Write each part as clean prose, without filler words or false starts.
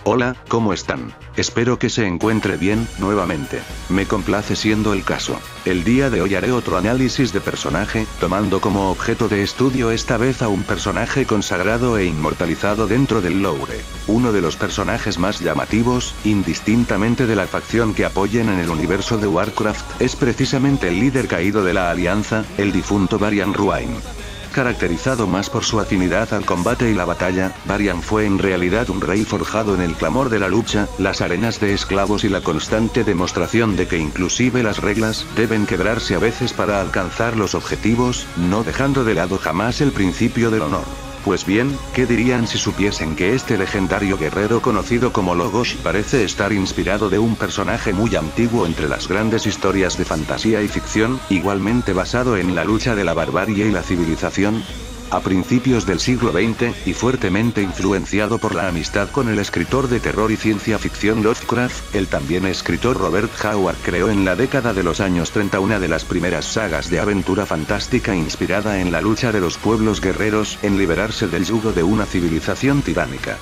Hola, ¿cómo están? Espero que se encuentre bien, nuevamente. Me complace siendo el caso. El día de hoy haré otro análisis de personaje, tomando como objeto de estudio esta vez a un personaje consagrado e inmortalizado dentro del lore. Uno de los personajes más llamativos, indistintamente de la facción que apoyen en el universo de Warcraft, es precisamente el líder caído de la Alianza, el difunto Varian Ruain. Caracterizado más por su afinidad al combate y la batalla, Varian fue en realidad un rey forjado en el clamor de la lucha, las arenas de esclavos y la constante demostración de que inclusive las reglas deben quebrarse a veces para alcanzar los objetivos, no dejando de lado jamás el principio del honor. Pues bien, ¿qué dirían si supiesen que este legendario guerrero conocido como Logosh parece estar inspirado de un personaje muy antiguo entre las grandes historias de fantasía y ficción, igualmente basado en la lucha de la barbarie y la civilización? A principios del siglo XX, y fuertemente influenciado por la amistad con el escritor de terror y ciencia ficción Lovecraft, el también escritor Robert Howard creó en la década de los años 30 una de las primeras sagas de aventura fantástica inspirada en la lucha de los pueblos guerreros en liberarse del yugo de una civilización tiránica.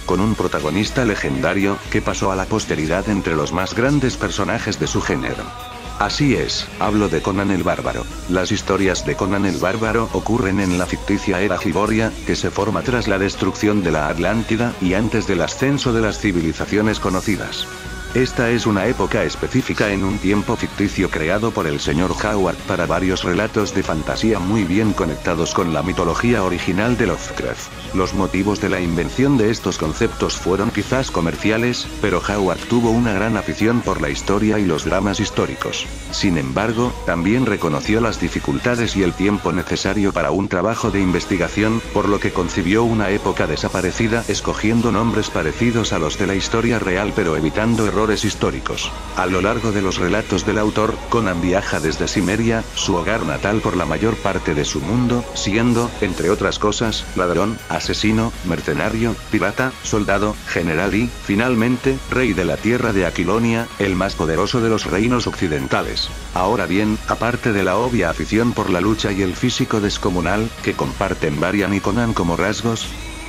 Con un protagonista legendario, que pasó a la posteridad entre los más grandes personajes de su género. Así es, hablo de Conan el Bárbaro. Las historias de Conan el Bárbaro ocurren en la ficticia era Hiboria, que se forma tras la destrucción de la Atlántida, y antes del ascenso de las civilizaciones conocidas. Esta es una época específica en un tiempo ficticio creado por el Sr. Howard para varios relatos de fantasía muy bien conectados con la mitología original de Lovecraft. Los motivos de la invención de estos conceptos fueron quizás comerciales, pero Howard tuvo una gran afición por la historia y los dramas históricos. Sin embargo, también reconoció las dificultades y el tiempo necesario para un trabajo de investigación, por lo que concibió una época desaparecida escogiendo nombres parecidos a los de la historia real pero evitando errores históricos. A lo largo de los relatos del autor, Conan viaja desde Cimmeria, su hogar natal por la mayor parte de su mundo, siendo, entre otras cosas, ladrón, asesino, mercenario, pirata, soldado, general y, finalmente, rey de la tierra de Aquilonia, el más poderoso de los reinos occidentales. Ahora bien, aparte de la obvia afición por la lucha y el físico descomunal, que comparten Varian y Conan como rasgos,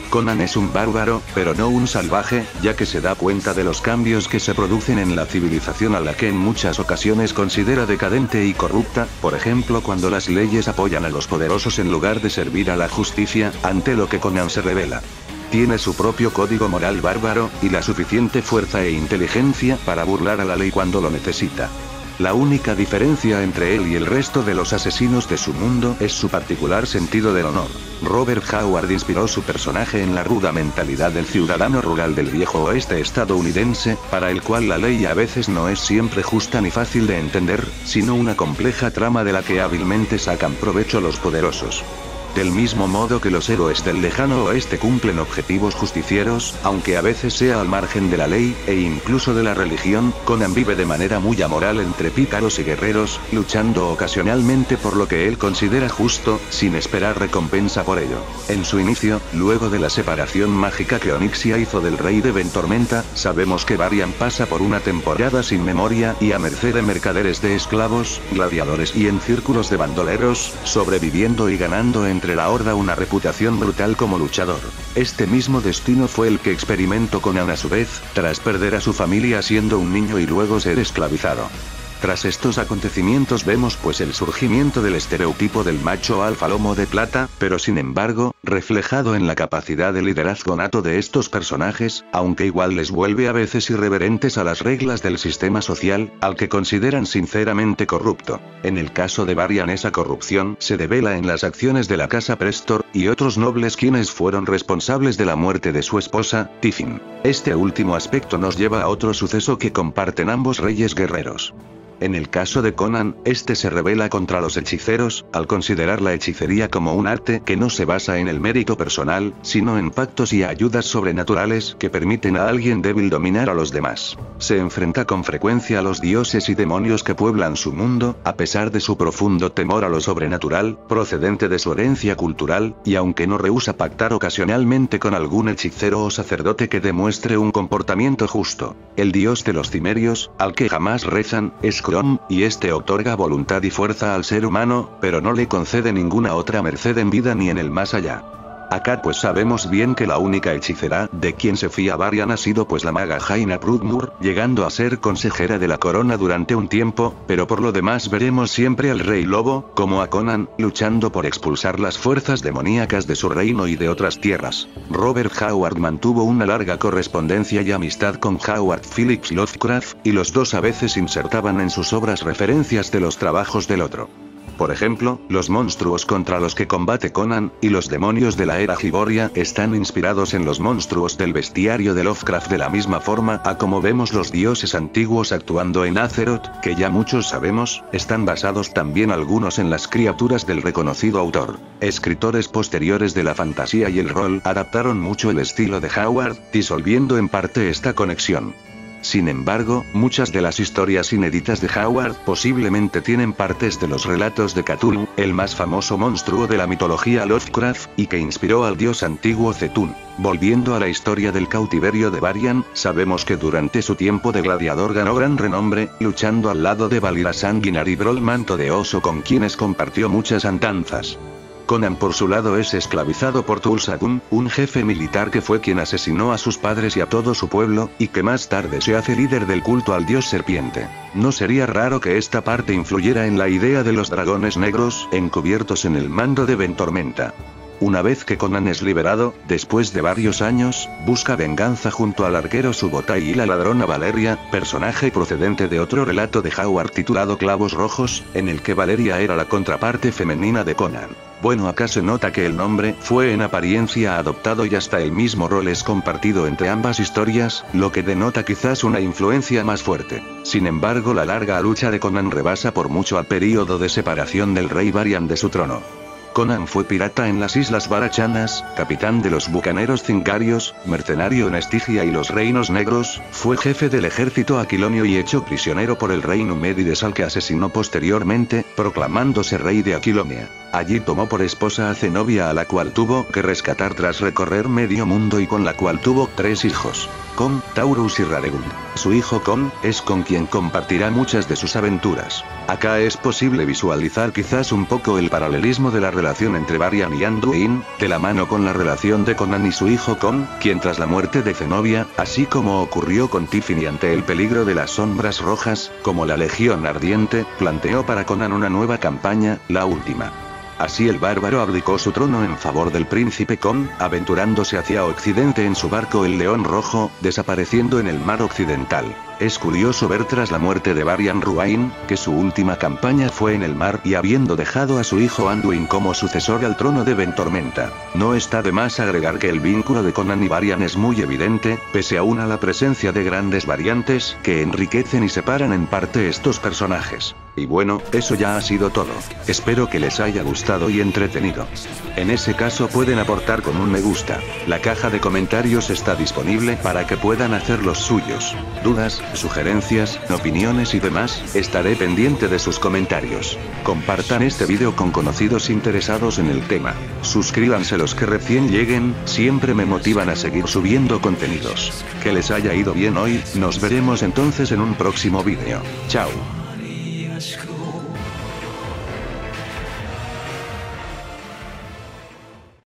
Conan es un bárbaro, pero no un salvaje, ya que se da cuenta de los cambios que se producen en la civilización a la que en muchas ocasiones considera decadente y corrupta, por ejemplo cuando las leyes apoyan a los poderosos en lugar de servir a la justicia, ante lo que Conan se revela. Tiene su propio código moral bárbaro, y la suficiente fuerza e inteligencia para burlar a la ley cuando lo necesita. La única diferencia entre él y el resto de los asesinos de su mundo es su particular sentido del honor. Robert Howard inspiró su personaje en la ruda mentalidad del ciudadano rural del viejo oeste estadounidense, para el cual la ley a veces no es siempre justa ni fácil de entender, sino una compleja trama de la que hábilmente sacan provecho los poderosos. Del mismo modo que los héroes del lejano oeste cumplen objetivos justicieros, aunque a veces sea al margen de la ley, e incluso de la religión, Conan vive de manera muy amoral entre pícaros y guerreros, luchando ocasionalmente por lo que él considera justo, sin esperar recompensa por ello. En su inicio, luego de la separación mágica que Onyxia hizo del rey de Ventormenta, sabemos que Varian pasa por una temporada sin memoria y a merced de mercaderes de esclavos, gladiadores y en círculos de bandoleros, sobreviviendo y ganando entre la horda una reputación brutal como luchador. Este mismo destino fue el que experimentó Conan a su vez, tras perder a su familia siendo un niño y luego ser esclavizado. Tras estos acontecimientos vemos pues el surgimiento del estereotipo del macho alfa lomo de plata, pero sin embargo, reflejado en la capacidad de liderazgo nato de estos personajes, aunque igual les vuelve a veces irreverentes a las reglas del sistema social, al que consideran sinceramente corrupto. En el caso de Varian esa corrupción se devela en las acciones de la casa Prestor, y otros nobles quienes fueron responsables de la muerte de su esposa, Tifin. Este último aspecto nos lleva a otro suceso que comparten ambos reyes guerreros. En el caso de Conan, este se rebela contra los hechiceros, al considerar la hechicería como un arte que no se basa en el mérito personal, sino en pactos y ayudas sobrenaturales que permiten a alguien débil dominar a los demás. Se enfrenta con frecuencia a los dioses y demonios que pueblan su mundo, a pesar de su profundo temor a lo sobrenatural, procedente de su herencia cultural, y aunque no rehúsa pactar ocasionalmente con algún hechicero o sacerdote que demuestre un comportamiento justo. El dios de los cimerios, al que jamás rezan, es y este otorga voluntad y fuerza al ser humano, pero no le concede ninguna otra merced en vida ni en el más allá. Acá pues sabemos bien que la única hechicera de quien se fía Varian ha sido pues la maga Jaina Broodmoor, llegando a ser consejera de la corona durante un tiempo, pero por lo demás veremos siempre al Rey Lobo, como a Conan, luchando por expulsar las fuerzas demoníacas de su reino y de otras tierras. Robert Howard mantuvo una larga correspondencia y amistad con Howard Phillips Lovecraft, y los dos a veces insertaban en sus obras referencias de los trabajos del otro. Por ejemplo, los monstruos contra los que combate Conan, y los demonios de la era Hyboria, están inspirados en los monstruos del bestiario de Lovecraft de la misma forma a como vemos los dioses antiguos actuando en Azeroth, que ya muchos sabemos, están basados también algunos en las criaturas del reconocido autor. Escritores posteriores de la fantasía y el rol adaptaron mucho el estilo de Howard, disolviendo en parte esta conexión. Sin embargo, muchas de las historias inéditas de Howard posiblemente tienen partes de los relatos de Cthulhu, el más famoso monstruo de la mitología Lovecraft, y que inspiró al dios antiguo Zetun. Volviendo a la historia del cautiverio de Varian, sabemos que durante su tiempo de gladiador ganó gran renombre, luchando al lado de Valira Sanguinar y Brol Manto de Oso, con quienes compartió muchas andanzas. Conan por su lado es esclavizado por Tulsadun, un jefe militar que fue quien asesinó a sus padres y a todo su pueblo, y que más tarde se hace líder del culto al dios serpiente. No sería raro que esta parte influyera en la idea de los dragones negros, encubiertos en el mando de Ventormenta. Una vez que Conan es liberado, después de varios años, busca venganza junto al arquero Subotai y la ladrona Valeria, personaje procedente de otro relato de Howard titulado Clavos Rojos, en el que Valeria era la contraparte femenina de Conan. Bueno, acá se nota que el nombre fue en apariencia adoptado y hasta el mismo rol es compartido entre ambas historias, lo que denota quizás una influencia más fuerte. Sin embargo, la larga lucha de Conan rebasa por mucho al período de separación del rey Varian de su trono. Conan fue pirata en las Islas Barachanas, capitán de los bucaneros Cingarios, mercenario en Estigia y los Reinos Negros, fue jefe del ejército aquilonio y hecho prisionero por el rey Numérides, al que asesinó posteriormente, proclamándose rey de Aquilonia. Allí tomó por esposa a Zenobia, a la cual tuvo que rescatar tras recorrer medio mundo y con la cual tuvo 3 hijos. Con, Taurus y Raregund. Su hijo Con, es con quien compartirá muchas de sus aventuras. Acá es posible visualizar quizás un poco el paralelismo de la relación entre Varian y Anduin, de la mano con la relación de Conan y su hijo Con, quien tras la muerte de Zenobia, así como ocurrió con Tiffany ante el peligro de las sombras rojas, como la Legión Ardiente, planteó para Conan una nueva campaña, la última. Así el bárbaro abdicó su trono en favor del príncipe Con, aventurándose hacia occidente en su barco el León Rojo, desapareciendo en el mar occidental. Es curioso ver tras la muerte de Varian Ruain, que su última campaña fue en el mar y habiendo dejado a su hijo Anduin como sucesor al trono de Ventormenta. No está de más agregar que el vínculo de Conan y Varian es muy evidente, pese aún a la presencia de grandes variantes que enriquecen y separan en parte estos personajes. Y bueno, eso ya ha sido todo. Espero que les haya gustado y entretenido. En ese caso pueden aportar con un me gusta. La caja de comentarios está disponible para que puedan hacer los suyos. Dudas, sugerencias, opiniones y demás, estaré pendiente de sus comentarios. Compartan este vídeo con conocidos interesados en el tema. Suscríbanse los que recién lleguen, siempre me motivan a seguir subiendo contenidos. Que les haya ido bien hoy, nos veremos entonces en un próximo vídeo. Chao.